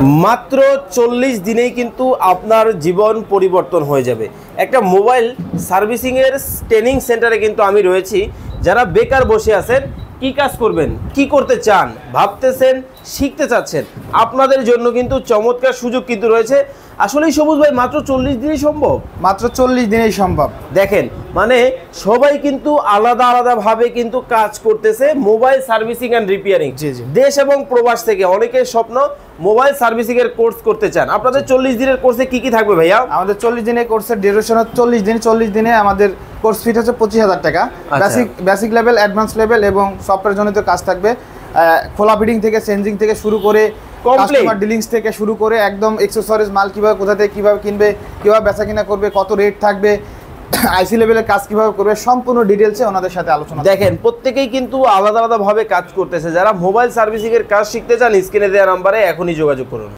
মাত্র 40 দিনেই কিন্তু আপনার জীবন পরিবর্তন হয়ে যাবে। একটা মোবাইল সার্ভিসিংয়ের ট্রেনিং সেন্টারে কিন্তু আমি রয়েছি। যারা বেকার বসে আছেন, কি কাজ করবেন, কি করতে চান, ভাবতেছেন, শিখতে চাচ্ছেন, আপনাদের জন্য কিন্তু চমৎকার সুযোগ কিন্তু রয়েছে। আসলেই সবুজ ভাই, মাত্র 40 দিনেই সম্ভব? মাত্র 40 দিনেই সম্ভব। দেখেন, মানে সবাই কিন্তু আলাদা আলাদাভাবে কিন্তু কাজ করতেছে মোবাইল সার্ভিসিং অ্যান্ড রিপেয়ারিং। জি জি। দেশ এবং প্রবাস থেকে অনেকের স্বপ্ন মোবাইল সার্ভিসিং এর কোর্স করতে চান। আপনাদের 40 দিনের কোর্সে কি কি থাকবে ভাইয়া? আমাদের 40 দিনের কোর্সের ডিউরেশন হচ্ছে 40 দিনে আমাদের কোর্স ফিট হচ্ছে 25,000 টাকা। বেসিক লেভেল, অ্যাডভান্স লেভেল এবং সফটওয়্যার জনিত কাজ থাকবে। খোলা ফিটিং থেকে, চেঞ্জিং থেকে শুরু করে, কাস্টমার ডিলিংস থেকে শুরু করে একদম অ্যাকসেসরিজ মাল কিভাবে, কোথা থেকে কিভাবে কিনবে, কিভাবে বেচা কিনা করবে, কত রেট থাকবে, আইসি লেভেলের কাজ কিভাবে করবে, সম্পূর্ণ ডিটেলসে ওনাদের সাথে আলোচনা। দেখেন, প্রত্যেকেই কিন্তু আলাদা আলাদাভাবে কাজ করতেছে। যারা মোবাইল সার্ভিসিং এর কাজ শিখতে চান, স্ক্রিনে দেওয়া নাম্বারে এখনই যোগাযোগ করুন।